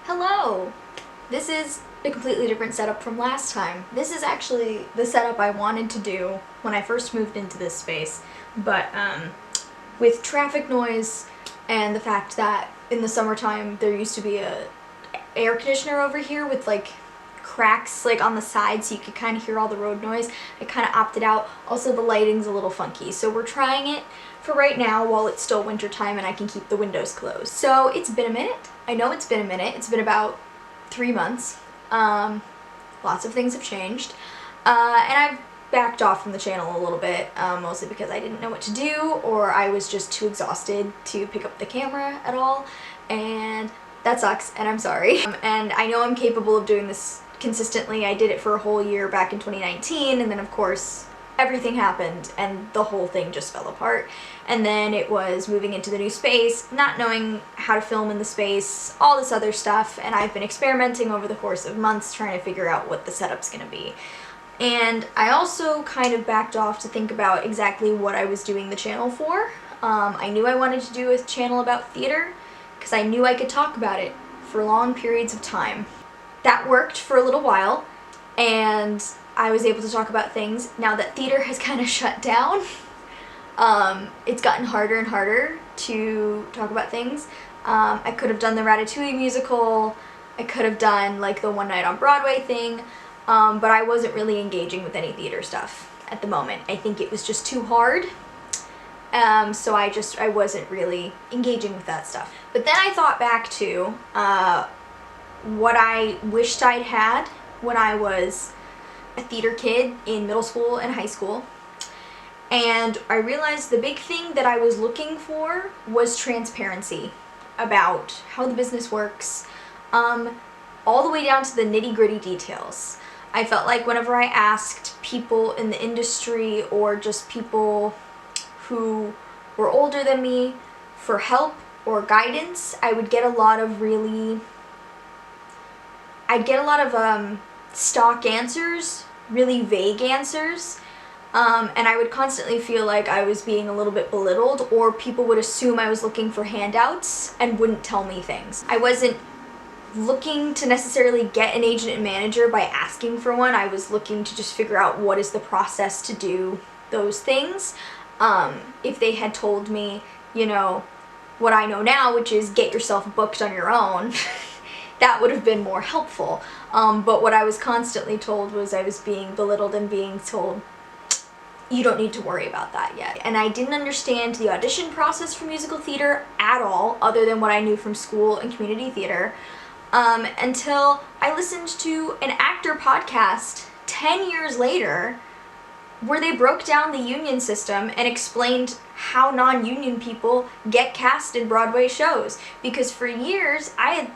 Hello! This is a completely different setup from last time. This is actually the setup I wanted to do when I first moved into this space, but with traffic noise and the fact that in the summertime there used to be a air conditioner over here with like cracks like on the side so you could kind of hear all the road noise, I kind of opted out. Also the lighting's a little funky, so we're trying it for right now while it's still winter time and I can keep the windows closed. So it's been a minute. I know it's been a minute. It's been about 3 months. Lots of things have changed. And I've backed off from the channel a little bit, mostly because I didn't know what to do or I was just too exhausted to pick up the camera at all. And that sucks and I'm sorry. And I know I'm capable of doing this consistently. I did it for a whole year back in 2019 and then of course everything happened and the whole thing just fell apart. And then it was moving into the new space, not knowing how to film in the space, all this other stuff, and I've been experimenting over the course of months trying to figure out what the setup's gonna be. And I also kind of backed off to think about exactly what I was doing the channel for. I knew I wanted to do a channel about theater because I knew I could talk about it for long periods of time. That worked for a little while and I was able to talk about things. Now that theater has kind of shut down, it's gotten harder and harder to talk about things. I could have done the Ratatouille musical, I could have done like the One Night on Broadway thing, but I wasn't really engaging with any theater stuff at the moment. I think it was just too hard, so I wasn't really engaging with that stuff. But then I thought back to what I wished I'd had when I was a theater kid in middle school and high school, and I realized the big thing that I was looking for was transparency about how the business works, all the way down to the nitty-gritty details. I felt like whenever I asked people in the industry or just people who were older than me for help or guidance, I would get a lot of stock answers, really vague answers, and I would constantly feel like I was being a little bit belittled, or people would assume I was looking for handouts and wouldn't tell me things. I wasn't looking to necessarily get an agent and manager by asking for one. I was looking to just figure out what is the process to do those things. If they had told me, you know, what I know now, which is get yourself booked on your own, that would have been more helpful. But what I was constantly told was I was being belittled and being told, you don't need to worry about that yet. And I didn't understand the audition process for musical theater at all, other than what I knew from school and community theater, until I listened to an actor podcast 10 years later where they broke down the union system and explained how non-union people get cast in Broadway shows. Because for years I had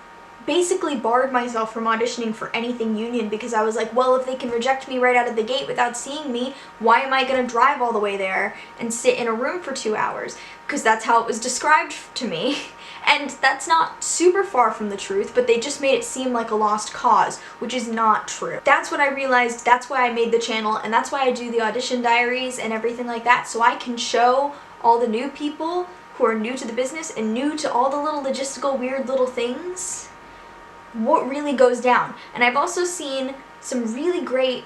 basically barred myself from auditioning for anything union because I was like, well, if they can reject me right out of the gate without seeing me, why am I gonna drive all the way there and sit in a room for 2 hours? Because that's how it was described to me. And that's not super far from the truth, but they just made it seem like a lost cause, which is not true. That's what I realized, that's why I made the channel, and that's why I do the audition diaries and everything like that, so I can show all the new people who are new to the business and new to all the little logistical weird little things what really goes down. And I've also seen some really great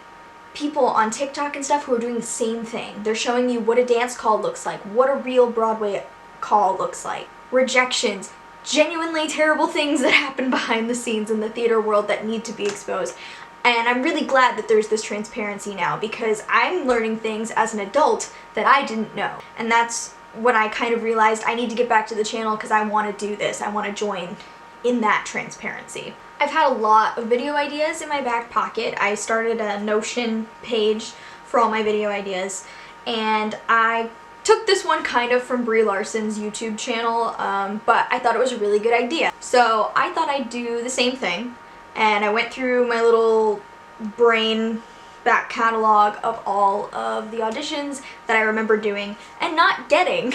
people on TikTok and stuff who are doing the same thing. They're showing you what a dance call looks like, what a real Broadway call looks like, rejections, genuinely terrible things that happen behind the scenes in the theater world that need to be exposed. And I'm really glad that there's this transparency now because I'm learning things as an adult that I didn't know. And that's when I kind of realized I need to get back to the channel because I want to do this. I want to join in that transparency. I've had a lot of video ideas in my back pocket. I started a Notion page for all my video ideas, and I took this one kind of from Brie Larson's YouTube channel, but I thought it was a really good idea. So I thought I'd do the same thing, and I went through my little brain back catalog of all of the auditions that I remember doing and not getting.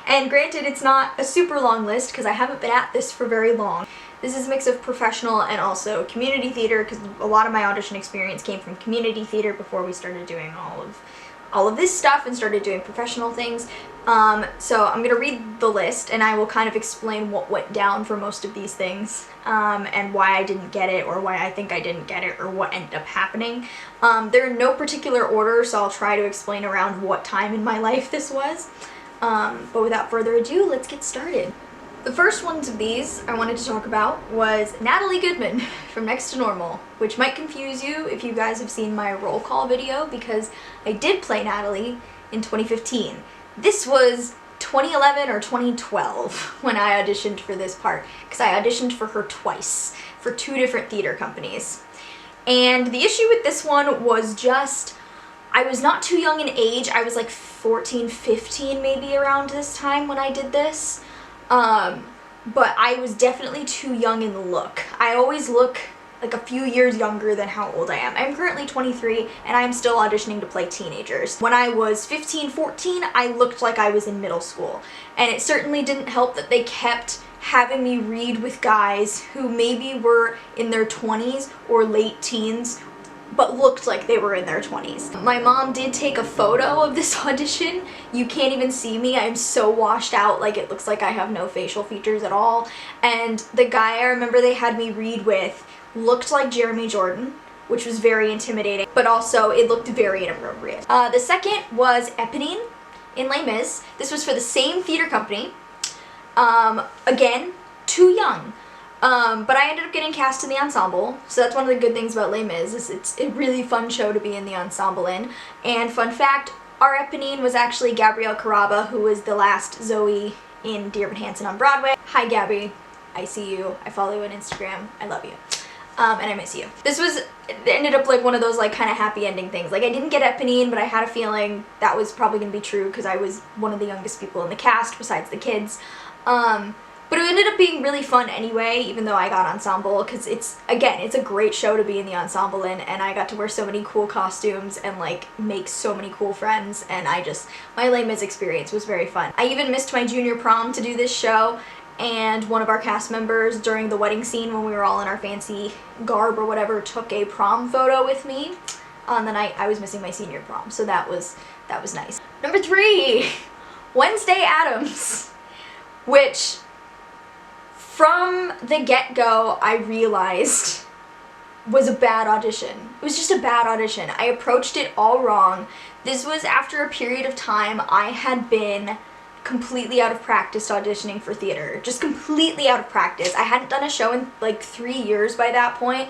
And granted, it's not a super long list because I haven't been at this for very long. This is a mix of professional and also community theater because a lot of my audition experience came from community theater before we started doing all of all of this stuff and started doing professional things. So I'm gonna read the list and I will kind of explain what went down for most of these things, and why I didn't get it, or why I think I didn't get it, or what ended up happening. They're in no particular order, so I'll try to explain around what time in my life this was. But without further ado, let's get started. The first ones of these I wanted to talk about was Natalie Goodman from Next to Normal, which might confuse you if you guys have seen my roll call video, because I did play Natalie in 2015. This was 2011 or 2012 when I auditioned for this part, because I auditioned for her twice for 2 different theater companies. And the issue with this one was just, I was not too young in age. I was like 14, 15 maybe around this time when I did this. But I was definitely too young in the look. I always look like a few years younger than how old I am. I'm currently 23 and I'm still auditioning to play teenagers. When I was 15, 14, I looked like I was in middle school. And it certainly didn't help that they kept having me read with guys who maybe were in their 20s or late teens, but looked like they were in their 20s. My mom did take a photo of this audition. You can't even see me. I'm so washed out, like it looks like I have no facial features at all. And the guy I remember they had me read with looked like Jeremy Jordan, which was very intimidating, but also it looked very inappropriate. The second was Eponine in Les Mis. This was for the same theater company. Again, too young. But I ended up getting cast in the ensemble, so that's one of the good things about Les Mis, is it's a really fun show to be in the ensemble in. And fun fact, our Eponine was actually Gabrielle Carrabba, who was the last Zoe in Dear Evan Hansen on Broadway. Hi Gabby, I see you, I follow you on Instagram, I love you. And I miss you. This was, it ended up like one of those like kind of happy ending things. Like I didn't get Eponine, but I had a feeling that was probably gonna be true because I was one of the youngest people in the cast besides the kids. But it ended up being really fun anyway, even though I got ensemble, because it's a great show to be in the ensemble in, and I got to wear so many cool costumes and like make so many cool friends, and my Les Mis experience was very fun. I even missed my junior prom to do this show, and one of our cast members during the wedding scene when we were all in our fancy garb or whatever took a prom photo with me on the night I was missing my senior prom, so that was nice. Number 3, Wednesday Addams, which from the get-go I realized was a bad audition. It was just a bad audition. I approached it all wrong. This was after a period of time I had been completely out of practice auditioning for theater. Just completely out of practice. I hadn't done a show in like 3 years by that point.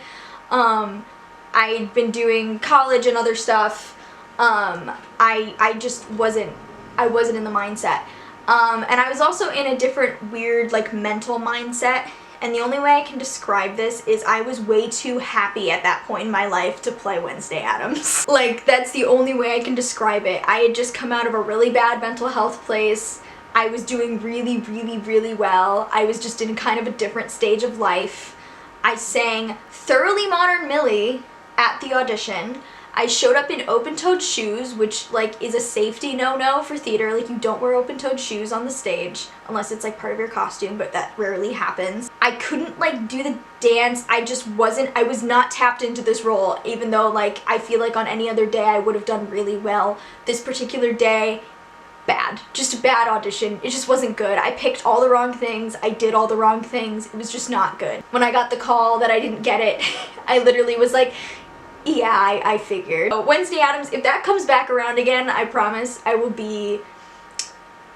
I'd been doing college and other stuff. I just wasn't in the mindset. And I was also in a different weird like mental mindset, and the only way I can describe this is I was way too happy at that point in my life to play Wednesday Addams. Like that's the only way I can describe it. I had just come out of a really bad mental health place. I was doing really, really, really well. I was just in kind of a different stage of life. I sang Thoroughly Modern Millie at the audition. I showed up in open-toed shoes, which like is a safety no-no for theater. Like you don't wear open-toed shoes on the stage unless it's like part of your costume, but that rarely happens. I couldn't like do the dance. I was not tapped into this role, even though like I feel like on any other day I would have done really well. This particular day, bad. Just a bad audition. It just wasn't good. I picked all the wrong things. I did all the wrong things. It was just not good. When I got the call that I didn't get it, I literally was like, yeah, I figured. Wednesday Addams, if that comes back around again, I promise I will be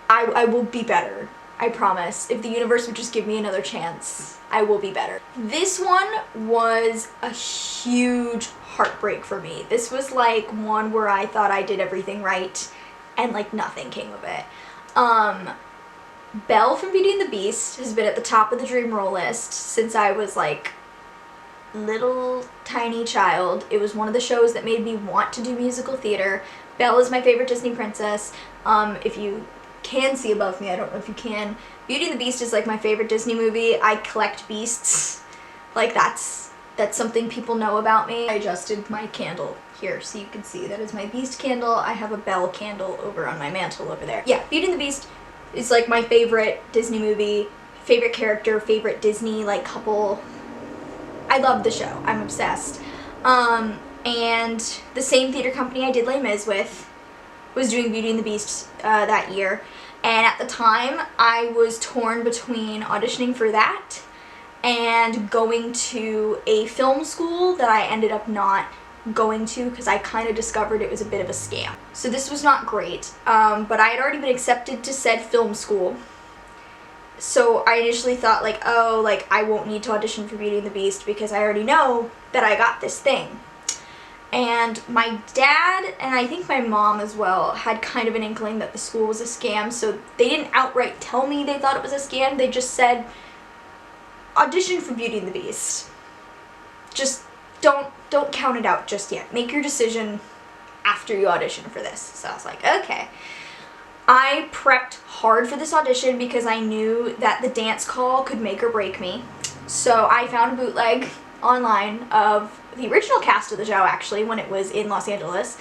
better. I promise. If the universe would just give me another chance, I will be better. This one was a huge heartbreak for me. This was like one where I thought I did everything right and like nothing came of it. Belle from Beauty and the Beast has been at the top of the dream roll list since I was like little tiny child. It was one of the shows that made me want to do musical theater. Belle is my favorite Disney princess. If you can see above me, I don't know if you can. Beauty and the Beast is like my favorite Disney movie. I collect beasts. Like that's something people know about me. I adjusted my candle here so you can see that is my Beast candle. I have a Belle candle over on my mantle over there. Yeah, Beauty and the Beast is like my favorite Disney movie, favorite character, favorite Disney like couple. I love the show. I'm obsessed. And the same theater company I did Les Mis with was doing Beauty and the Beast that year. And at the time, I was torn between auditioning for that and going to a film school that I ended up not going to because I kind of discovered it was a bit of a scam. So this was not great, but I had already been accepted to said film school. So I initially thought like, oh, like I won't need to audition for Beauty and the Beast because I already know that I got this thing. And my dad, and I think my mom as well, had kind of an inkling that the school was a scam, so they didn't outright tell me they thought it was a scam, they just said, audition for Beauty and the Beast. Just don't count it out just yet. Make your decision after you audition for this. So I was like, okay. I prepped hard for this audition because I knew that the dance call could make or break me. So I found a bootleg online of the original cast of the show, actually, when it was in Los Angeles,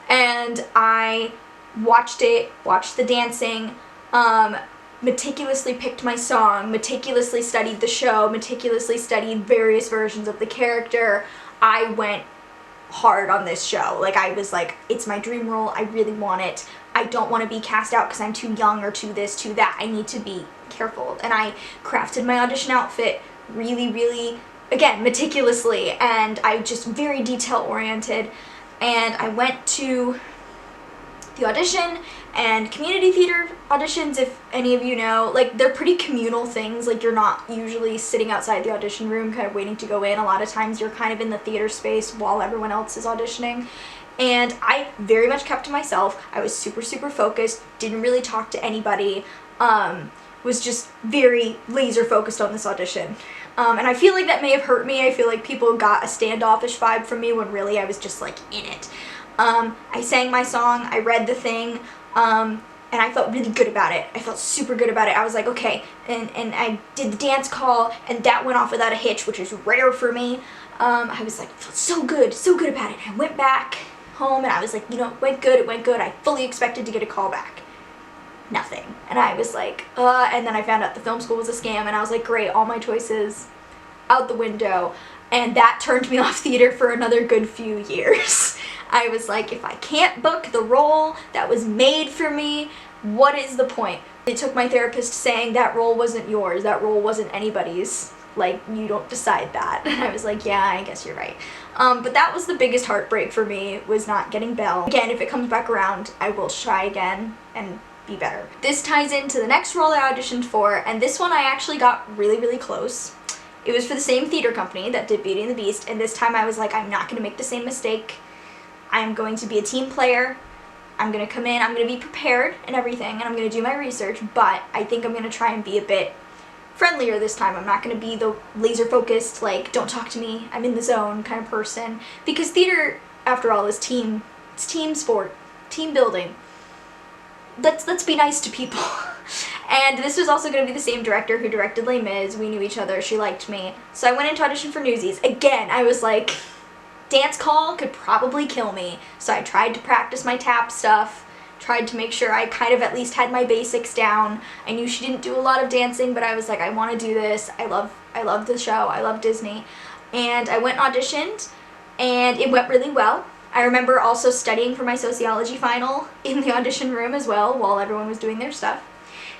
and I watched it, watched the dancing, meticulously picked my song, meticulously studied the show, meticulously studied various versions of the character. I went hard on this show. Like, I was like, it's my dream role, I really want it. I don't want to be cast out because I'm too young or too this, too that. I need to be careful. And I crafted my audition outfit really, really, again, meticulously, and I just very detail oriented. And I went to the audition, and community theater auditions, if any of you know, like, they're pretty communal things. Like, you're not usually sitting outside the audition room kind of waiting to go in. A lot of times you're kind of in the theater space while everyone else is auditioning. And I very much kept to myself. I was super, super focused, didn't really talk to anybody, was just very laser focused on this audition. And I feel like that may have hurt me. I feel like people got a standoffish vibe from me when really I was just like in it. I sang my song, I read the thing, and I felt really good about it. I felt super good about it. I was like, okay, and I did the dance call, and that went off without a hitch, which is rare for me. I was like, felt so good about it. I went back home, and I was like, you know, it went good. I fully expected to get a call back. Nothing. And I was like, and then I found out the film school was a scam, and I was like, great, all my choices out the window. And that turned me off theater for another good few years. I was like, if I can't book the role that was made for me, what is the point? It took my therapist saying that role wasn't yours, that role wasn't anybody's. Like, you don't decide that. And I was like, yeah, I guess you're right. But that was the biggest heartbreak for me, was not getting Belle. Again, if it comes back around, I will try again and be better. This ties into the next role I auditioned for, and this one I actually got really, really close. It was for the same theater company that did Beauty and the Beast, and this time I was like, I'm not going to make the same mistake. I'm going to be a team player. I'm going to come in, I'm going to be prepared and everything, and I'm going to do my research, but I think I'm going to try and be a bit friendlier this time. I'm not going to be the laser focused, like, don't talk to me, I'm in the zone kind of person. Because theater, after all, is it's team sport, team building. Let's be nice to people. And this was also going to be the same director who directed Les Mis. We knew each other, she liked me. So I went into audition for Newsies. Again, I was like, dance call could probably kill me. So I tried to practice my tap stuff, tried to make sure I kind of at least had my basics down. I knew she didn't do a lot of dancing, but I was like, I want to do this. I love the show. I love Disney. And I went and auditioned, and it went really well. I remember also studying for my sociology final in the audition room as well while everyone was doing their stuff.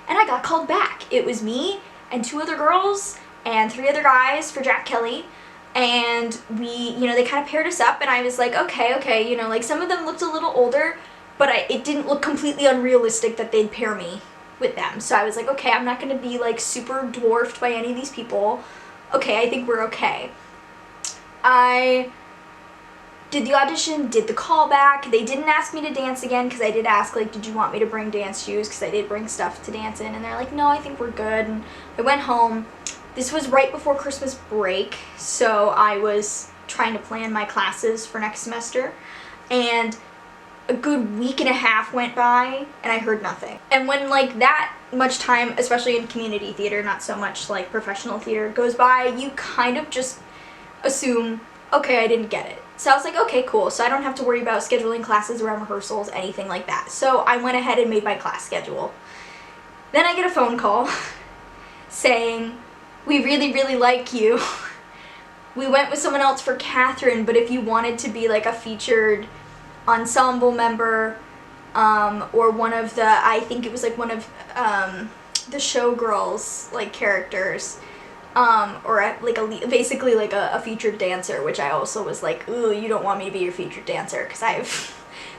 And I got called back. It was me and 2 other girls and 3 other guys for Jack Kelly. And we, you know, they kind of paired us up, and I was like, okay, you know, like some of them looked a little older, but it didn't look completely unrealistic that they'd pair me with them. So I was like, okay, I'm not going to be like super dwarfed by any of these people. Okay, I think we're okay. I did the audition, did the callback. They didn't ask me to dance again because I did ask, like, did you want me to bring dance shoes? Because I did bring stuff to dance in. And they're like, no, I think we're good. And I went home. This was right before Christmas break, so I was trying to plan my classes for next semester. And a good week and a half went by, and I heard nothing. And when, like, that much time, especially in community theater, not so much like professional theater, goes by, you kind of just assume, okay, I didn't get it. So I was like, okay, cool. So I don't have to worry about scheduling classes around rehearsals, anything like that. So I went ahead and made my class schedule. Then I get a phone call saying, we really, really like you. We went with someone else for Catherine, but if you wanted to be like a featured ensemble member, or one of the, I think it was like one of the showgirls like characters, or basically like a featured dancer, which I also was like, ooh, you don't want me to be your featured dancer, because I've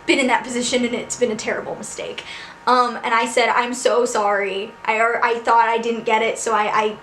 been in that position and it's been a terrible mistake. And I said, I'm so sorry. I thought I didn't get it, so I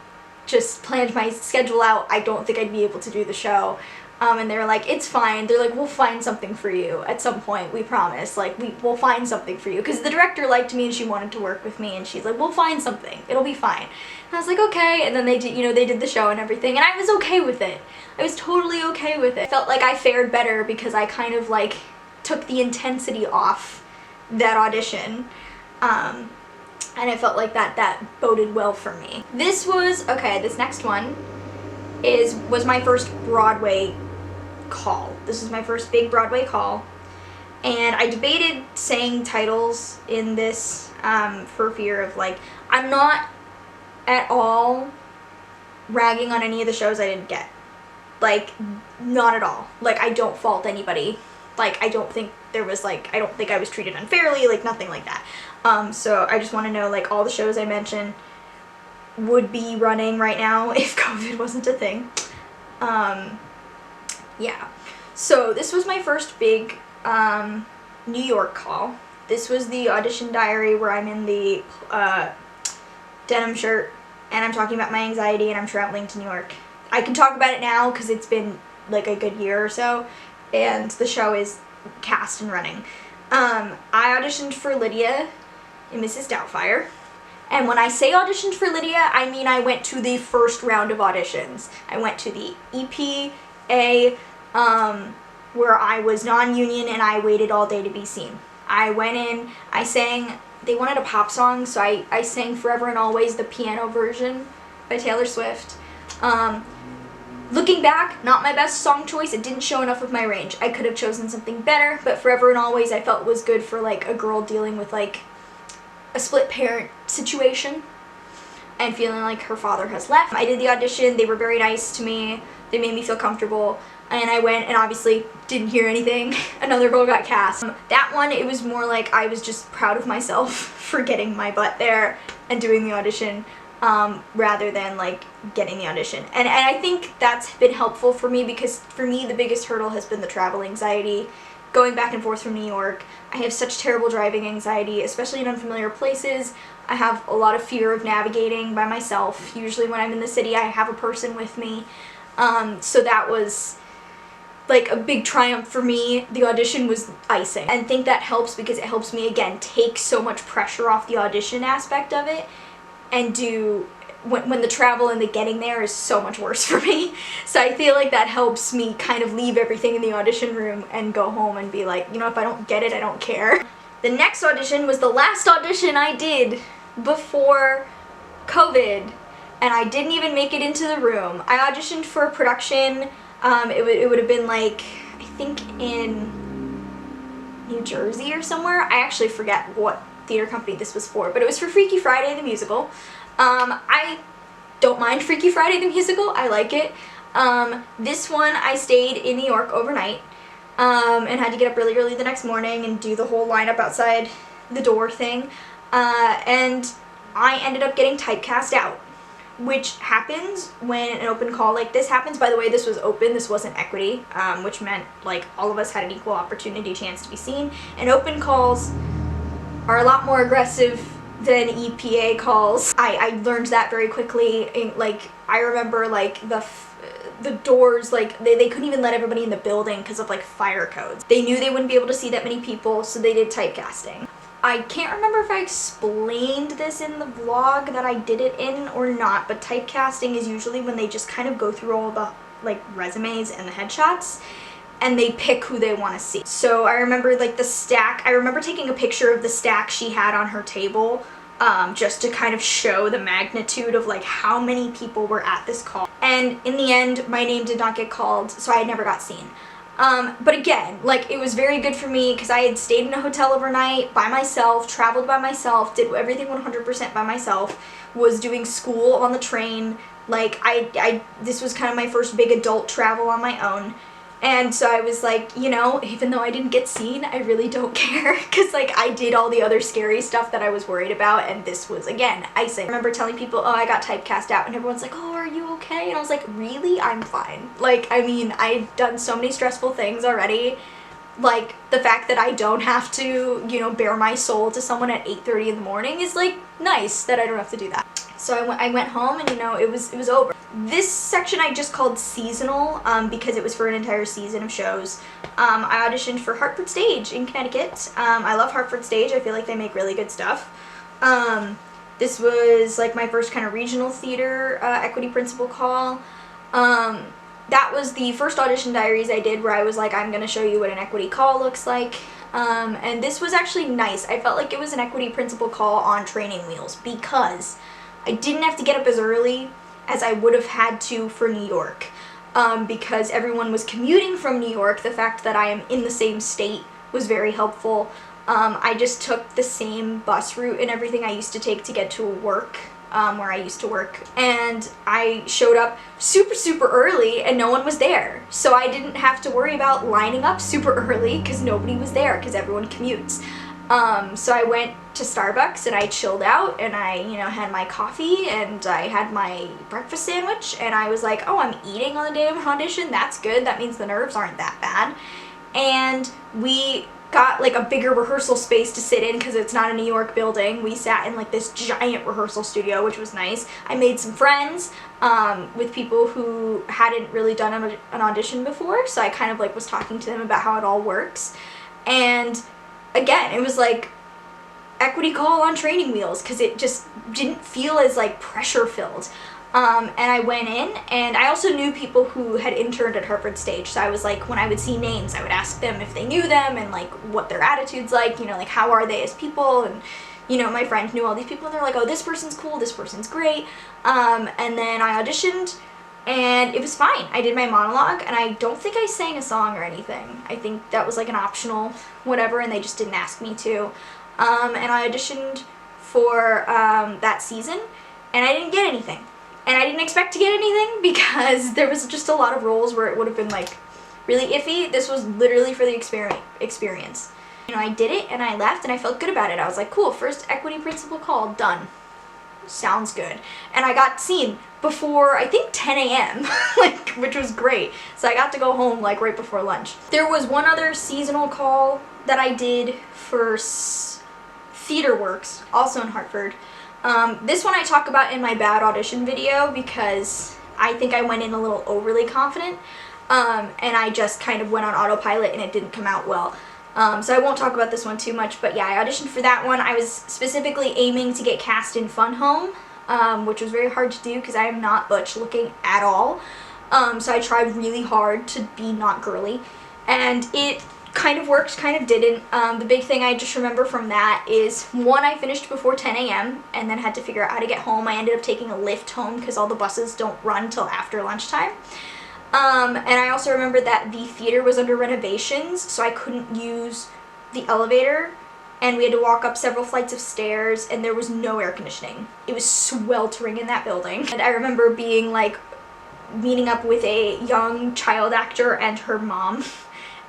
just planned my schedule out. I don't think I'd be able to do the show. And they were like, it's fine. They're like, we'll find something for you at some point, we promise. Like, we'll find something for you. Because the director liked me and she wanted to work with me, and she's like, we'll find something. It'll be fine. And I was like, okay. And then they did, they did the show and everything, and I was okay with it. I was totally okay with it. I felt like I fared better because I kind of like took the intensity off that audition. And I felt like that boded well for me. This next one was my first Broadway call. This is my first big Broadway call, and I debated saying titles in this for fear of, like, I'm not at all ragging on any of the shows I didn't get. Like, not at all. Like, I don't fault anybody. Like, I don't think I don't think I was treated unfairly, like, nothing like that. So I just want to know, like, all the shows I mentioned would be running right now if COVID wasn't a thing. Yeah. So this was my first big New York call. This was the audition diary where I'm in the denim shirt and I'm talking about my anxiety and I'm traveling to New York. I can talk about it now because it's been like a good year or so and the show is cast and running. I auditioned for Lydia in Mrs. Doubtfire. And when I say auditioned for Lydia, I mean I went to the first round of auditions. I went to the EPA, where I was non-union and I waited all day to be seen. I went in, I sang, they wanted a pop song, so I sang Forever and Always, the piano version by Taylor Swift. Looking back, not my best song choice. It didn't show enough of my range. I could have chosen something better, but Forever and Always I felt was good for like a girl dealing with like a split parent situation and feeling like her father has left. I did the audition. They were very nice to me. They made me feel comfortable. And I went and obviously didn't hear anything. Another girl got cast. That one, it was more like I was just proud of myself for getting my butt there and doing the audition, rather than like getting the audition. And I think that's been helpful for me because for me the biggest hurdle has been the travel anxiety. Going back and forth from New York. I have such terrible driving anxiety, especially in unfamiliar places. I have a lot of fear of navigating by myself. Usually when I'm in the city I have a person with me. So that was like a big triumph for me. The audition was icing. And I think that helps because it helps me, again, take so much pressure off the audition aspect of it and do when the travel and the getting there is so much worse for me. So I feel like that helps me kind of leave everything in the audition room and go home and be like, if I don't get it, I don't care. The next audition was the last audition I did before COVID, and I didn't even make it into the room. I auditioned for a production. It would have been like, I think in New Jersey or somewhere. I actually forget what theater company this was for, but it was for Freaky Friday the musical. I don't mind Freaky Friday the musical. I like it. This one I stayed in New York overnight, and had to get up really early the next morning and do the whole lineup outside the door thing. And I ended up getting typecast out, which happens when an open call like this happens. By the way, this was open, this wasn't equity, which meant like all of us had an equal opportunity chance to be seen. And open calls are a lot more aggressive than EPA calls. I learned that very quickly. I remember like the doors, like they couldn't even let everybody in the building because of like fire codes. They knew they wouldn't be able to see that many people, so they did typecasting. I can't remember if I explained this in the vlog that I did it in or not, but typecasting is usually when they just kind of go through all the like resumes and the headshots and they pick who they want to see. So I remember like the stack, I remember taking a picture of the stack she had on her table, just to kind of show the magnitude of like how many people were at this call. And in the end, my name did not get called, so I never got seen. But again, like it was very good for me because I had stayed in a hotel overnight by myself, traveled by myself, did everything 100% by myself, was doing school on the train. Like this was kind of my first big adult travel on my own. And so I was like, you know, even though I didn't get seen, I really don't care, because like I did all the other scary stuff that I was worried about, and this was, again, icing. I remember telling people, oh, I got typecast out, and everyone's like, oh, are you okay? And I was like, really? I'm fine. Like, I mean, I've done so many stressful things already. Like, the fact that I don't have to, you know, bare my soul to someone at 8:30 in the morning is like nice that I don't have to do that. So I went home, and you know, it was over. This section I just called seasonal because it was for an entire season of shows. I auditioned for Hartford Stage in Connecticut. I love Hartford Stage. I feel like they make really good stuff. This was like my first kind of regional theater equity principal call. That was the first audition diaries I did where I was like, I'm going to show you what an equity call looks like. And this was actually nice. I felt like it was an equity principal call on training wheels because I didn't have to get up as early as I would have had to for New York. Because everyone was commuting from New York, the fact that I am in the same state was very helpful. I just took the same bus route and everything I used to take to get to work, where I used to work. And I showed up super early and no one was there. So I didn't have to worry about lining up super early because nobody was there because everyone commutes. So I went to Starbucks and I chilled out and I, you know, had my coffee and I had my breakfast sandwich and I was like, oh, I'm eating on the day of an audition. That's good. That means the nerves aren't that bad. And we got like a bigger rehearsal space to sit in because it's not a New York building. We sat in like this giant rehearsal studio, which was nice. I made some friends with people who hadn't really done an audition before. So I kind of like was talking to them about how it all works. And again, it was like equity call on training wheels because it just didn't feel as like pressure filled. And I went in and I also knew people who had interned at Hartford Stage. So I was like, when I would see names, I would ask them if they knew them and like what their attitude's like, you know, like how are they as people. And, you know, my friend knew all these people and they're like, oh, this person's cool, this person's great. And then I auditioned and it was fine. I did my monologue and I don't think I sang a song or anything. I think that was like an optional whatever and they just didn't ask me to. And I auditioned for that season and I didn't get anything. And I didn't expect to get anything because there was just a lot of roles where it would have been like really iffy. This was literally for the experience. You know, I did it and I left and I felt good about it. I was like, cool, first equity principal call, done. Sounds good. And I got seen before, I think 10 a.m., like, which was great. So I got to go home like right before lunch. There was one other seasonal call that I did for Theater Works, also in Hartford. This one I talk about in my bad audition video because I think I went in a little overly confident and I just kind of went on autopilot and it didn't come out well. So I won't talk about this one too much, but yeah, I auditioned for that one. I was specifically aiming to get cast in Fun Home, which was very hard to do because I am not butch looking at all. So I tried really hard to be not girly and it kind of worked, kind of didn't. The big thing I just remember from that is, one, I finished before 10 a.m. and then had to figure out how to get home. I ended up taking a Lyft home because all the buses don't run till after lunchtime. And I also remember that the theater was under renovations, so I couldn't use the elevator, and we had to walk up several flights of stairs, and there was no air conditioning. It was sweltering in that building. And I remember being like, meeting up with a young child actor and her mom,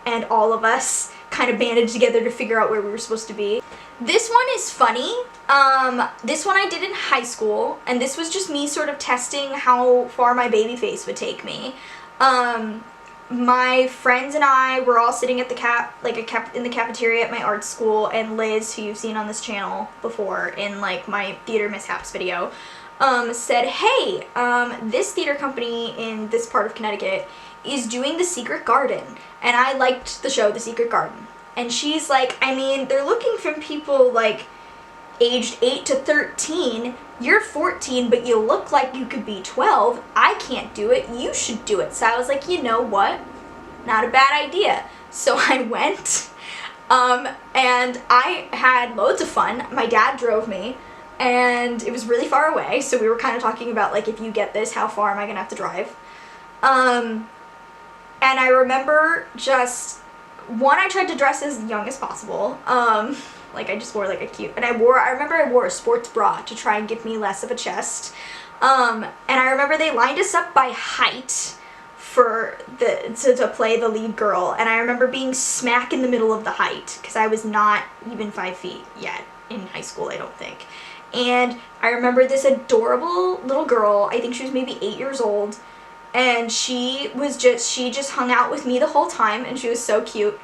and all of us kind of banded together to figure out where we were supposed to be. This one is funny. This one I did in high school, and this was just me sort of testing how far my baby face would take me. My friends and I were all sitting at the in the cafeteria at my art school, and Liz, who you've seen on this channel before in like my theater mishaps video, said, hey, this theater company in this part of Connecticut is doing The Secret Garden, and I liked the show The Secret Garden. And she's like, I mean, they're looking for people like aged 8 to 13. You're 14, but you look like you could be 12. I can't do it. You should do it. So I was like, you know what? Not a bad idea. So I went, and I had loads of fun. My dad drove me, and it was really far away, so we were kind of talking about, like, if you get this, how far am I gonna have to drive? And I remember just, one, I tried to dress as young as possible. Like, I just wore, like, a cute, and I remember I wore a sports bra to try and give me less of a chest. And I remember they lined us up by height for to play the lead girl, and I remember being smack in the middle of the height because I was not even 5 feet yet in high school, I don't think. And I remember this adorable little girl, I think she was maybe 8 years old, and she just hung out with me the whole time, and she was so cute.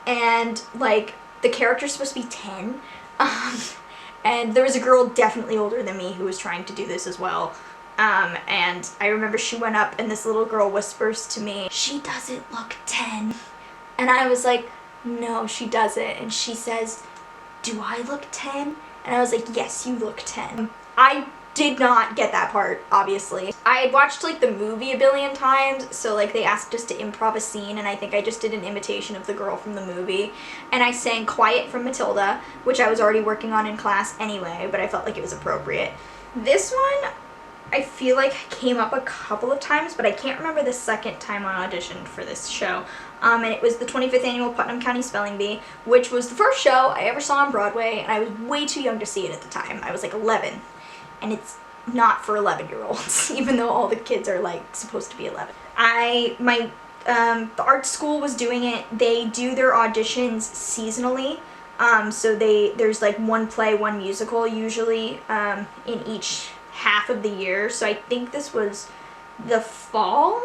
And like the character's supposed to be 10, and there was a girl definitely older than me who was trying to do this as well. And I remember she went up and this little girl whispers to me, "She doesn't look 10. And I was like, "No, she doesn't." And she says, "Do I look 10? And I was like, "Yes, you look 10. I did not get that part, obviously. I had watched like the movie a billion times, so like they asked us to improv a scene, and I think I just did an imitation of the girl from the movie. And I sang Quiet from Matilda, which I was already working on in class anyway, but I felt like it was appropriate. This one, I feel like came up a couple of times, but I can't remember the second time I auditioned for this show. And it was the 25th annual Putnam County Spelling Bee, which was the first show I ever saw on Broadway, and I was way too young to see it at the time. I was like 11, and it's not for 11-year-olds, even though all the kids are like supposed to be 11. The art school was doing it. They do their auditions seasonally. So there's like one play, one musical usually in each half of the year. So I think this was the fall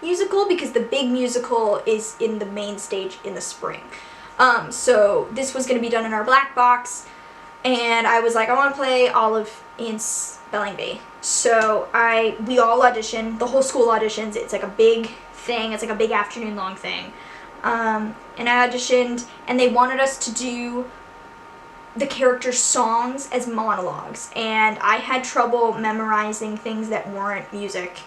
musical because the big musical is in the main stage in the spring. So this was going to be done in our black box, and I was like, I want to play Olive in Spelling Bee. So we all auditioned, the whole school auditions. It's like a big thing. It's like a big afternoon long thing. And I auditioned, and they wanted us to do the characters' songs as monologues, and I had trouble memorizing things that weren't music.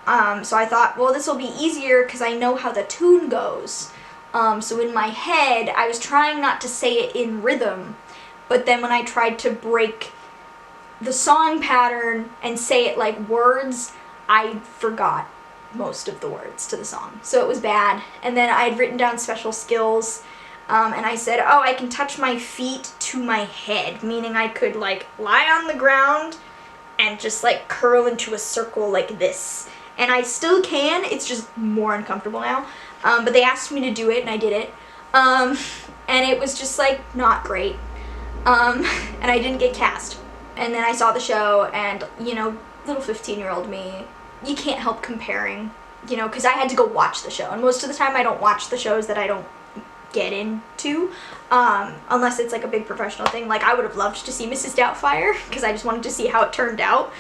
So I thought, well, this will be easier because I know how the tune goes. So in my head, I was trying not to say it in rhythm, but then when I tried to break the song pattern and say it like words, I forgot most of the words to the song. So it was bad. And then I had written down special skills, and I said, oh, I can touch my feet to my head, meaning I could like lie on the ground and just like curl into a circle like this. And I still can, it's just more uncomfortable now. But they asked me to do it, and I did it. And it was just like not great. And I didn't get cast. And then I saw the show, and you know, little 15-year-old me, you can't help comparing, you know, because I had to go watch the show. And most of the time I don't watch the shows that I don't get into, unless it's like a big professional thing. Like I would have loved to see Mrs. Doubtfire, because I just wanted to see how it turned out.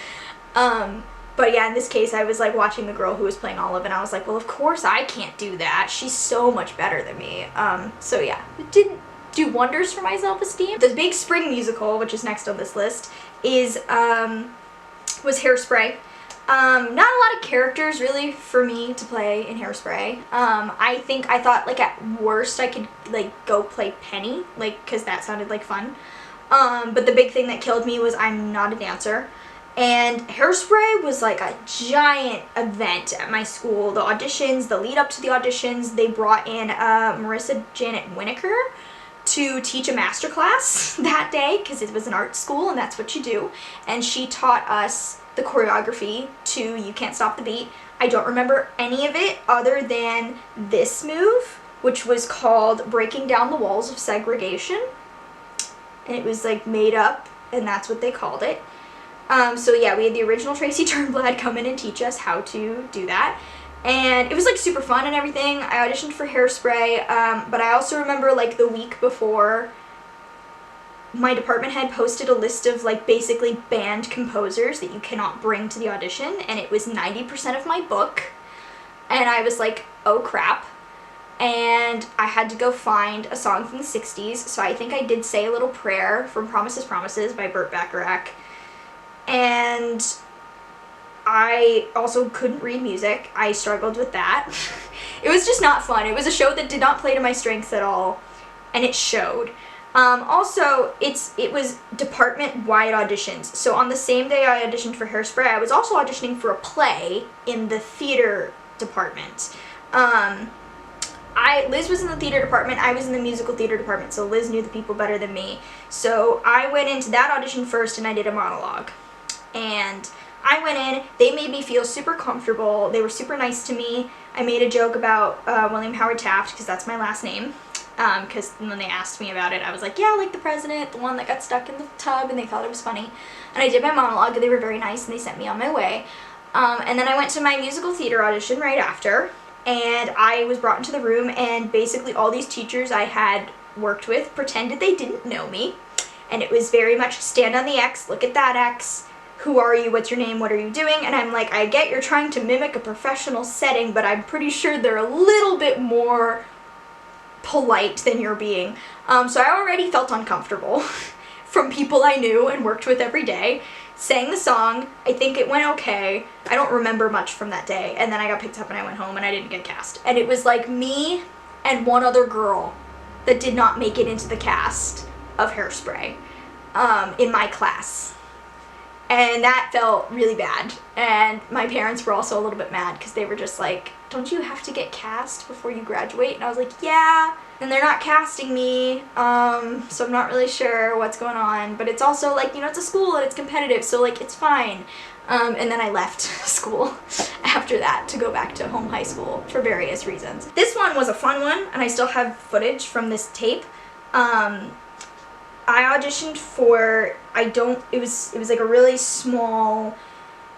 But yeah, in this case, I was like watching the girl who was playing Olive, and I was like, well, of course I can't do that. She's so much better than me. So yeah, it didn't do wonders for my self-esteem. The big spring musical, which is next on this list, was Hairspray. Not a lot of characters really for me to play in Hairspray. I thought like at worst I could like go play Penny, like, cause that sounded like fun. But the big thing that killed me was I'm not a dancer. And Hairspray was like a giant event at my school. The auditions, the lead up to the auditions, they brought in Marissa Janet Winokur to teach a master class that day, because it was an art school and that's what you do. And she taught us the choreography to You Can't Stop the Beat. I don't remember any of it other than this move, which was called Breaking Down the Walls of Segregation. And it was like made up, and that's what they called it. So yeah, we had the original Tracy Turnblad come in and teach us how to do that. And it was like super fun and everything. I auditioned for Hairspray, but I also remember like the week before, my department had posted a list of like basically banned composers that you cannot bring to the audition, and it was 90% of my book. And I was like, oh crap. And I had to go find a song from the 60s, so I think I did Say a Little Prayer from Promises, Promises by Burt Bacharach. And I also couldn't read music. I struggled with that. It was just not fun. It was a show that did not play to my strengths at all, and it showed. Also, it was department-wide auditions. So on the same day I auditioned for Hairspray, I was also auditioning for a play in the theater department. Liz was in the theater department, I was in the musical theater department, so Liz knew the people better than me. So I went into that audition first, and I did a monologue. And I went in, they made me feel super comfortable, they were super nice to me. I made a joke about William Howard Taft, because that's my last name. Because when they asked me about it, I was like, yeah, like the president, the one that got stuck in the tub, and they thought it was funny. And I did my monologue, and they were very nice, and they sent me on my way. And then I went to my musical theater audition right after, and I was brought into the room, and basically all these teachers I had worked with pretended they didn't know me. And it was very much stand on the X, look at that X, who are you, what's your name, what are you doing? And I'm like, I get you're trying to mimic a professional setting, but I'm pretty sure they're a little bit more polite than you're being. So I already felt uncomfortable from people I knew and worked with every day. Sang the song, I think it went okay. I don't remember much from that day. And then I got picked up and I went home and I didn't get cast. And it was like me and one other girl that did not make it into the cast of Hairspray in my class. And that felt really bad. And my parents were also a little bit mad because they were just like, don't you have to get cast before you graduate? And I was like, yeah. And they're not casting me, so I'm not really sure what's going on. But it's also like, you know, it's a school and it's competitive, so like it's fine. And then I left school after that to go back to home high school for various reasons. This one was a fun one, and I still have footage from this tape. I auditioned for, it was like a really small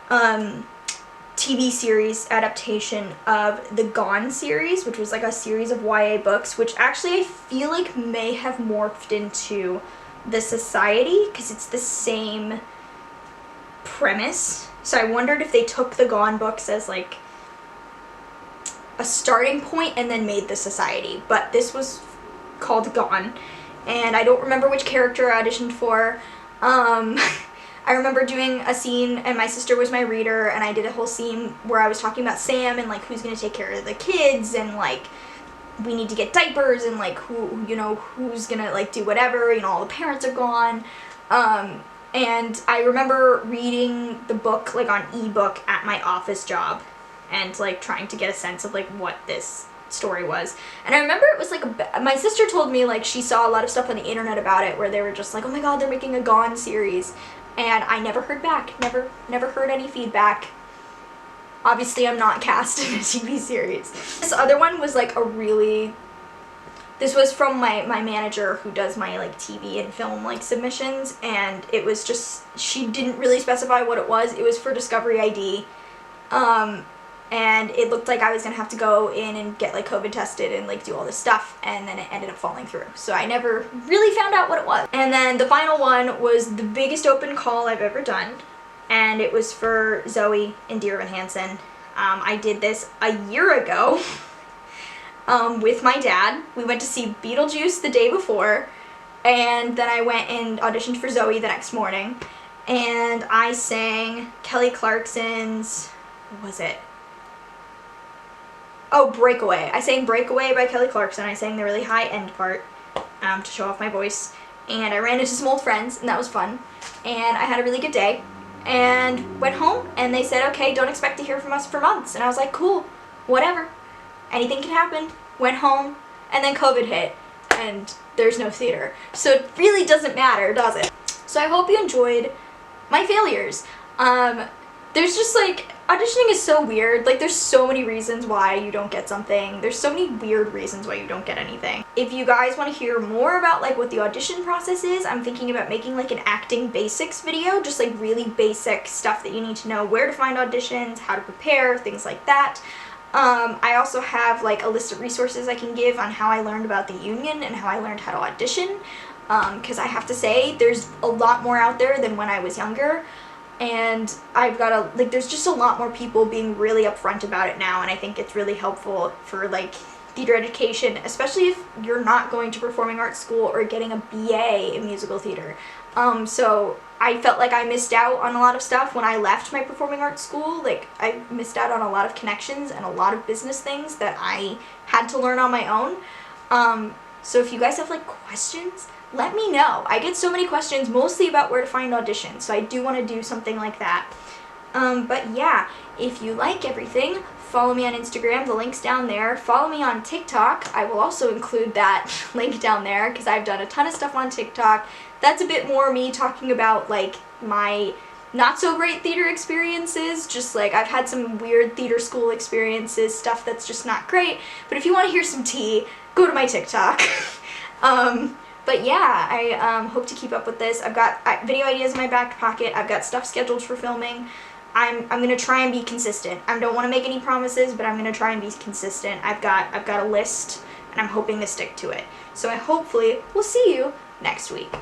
TV series adaptation of the Gone series, which was like a series of YA books, which actually I feel like may have morphed into The Society, because it's the same premise. So I wondered if they took the Gone books as like a starting point and then made The Society, but this was called Gone. And I don't remember which character I auditioned for. I remember doing a scene, and my sister was my reader, and I did a whole scene where I was talking about Sam and like who's gonna take care of the kids, and like we need to get diapers, and like who, you know, who's gonna like do whatever, you know, all the parents are gone. And I remember reading the book like on ebook at my office job and like trying to get a sense of like what this story was. And I remember it was like my sister told me like she saw a lot of stuff on the internet about it where they were just like, oh my god, they're making a Gone series, and I never heard back, never heard any feedback. Obviously I'm not cast in a TV series. This other one was like this was from my manager who does my like TV and film like submissions, and it was just, she didn't really specify what it was. It was for Discovery ID. And it looked like I was gonna have to go in and get like COVID tested and like do all this stuff, and then it ended up falling through. So I never really found out what it was. And then the final one was the biggest open call I've ever done, and it was for Zoe in Dear Evan Hansen. I did this a year ago with my dad. We went to see Beetlejuice the day before, and then I went and auditioned for Zoe the next morning, and I sang Kelly Clarkson's, what was it? Oh, Breakaway. I sang Breakaway by Kelly Clarkson. I sang the really high end part to show off my voice. And I ran into some old friends, and that was fun. And I had a really good day. And went home, and they said, okay, don't expect to hear from us for months. And I was like, cool, whatever. Anything can happen. Went home, and then COVID hit, and there's no theater. So it really doesn't matter, does it? So I hope you enjoyed my failures. There's just like, auditioning is so weird. Like there's so many reasons why you don't get something. There's so many weird reasons why you don't get anything. If you guys want to hear more about like what the audition process is, I'm thinking about making like an acting basics video, just like really basic stuff that you need to know, where to find auditions, how to prepare, things like that. I also have like a list of resources I can give on how I learned about the union and how I learned how to audition, because I have to say there's a lot more out there than when I was younger. And I've got there's just a lot more people being really upfront about it now, and I think it's really helpful for like theater education, especially if you're not going to performing arts school or getting a BA in musical theater. So I felt like I missed out on a lot of stuff when I left my performing arts school. Like I missed out on a lot of connections and a lot of business things that I had to learn on my own. So if you guys have like questions, let me know. I get so many questions, mostly about where to find auditions, so I do want to do something like that. But yeah, if you like everything, follow me on Instagram, the link's down there. Follow me on TikTok, I will also include that link down there, because I've done a ton of stuff on TikTok. That's a bit more me talking about like my not so great theater experiences, just like I've had some weird theater school experiences, stuff that's just not great. But if you want to hear some tea, go to my TikTok. But yeah, I hope to keep up with this. I've got video ideas in my back pocket. I've got stuff scheduled for filming. I'm gonna try and be consistent. I don't want to make any promises, but I'm gonna try and be consistent. I've got a list, and I'm hoping to stick to it. So I hopefully will see you next week.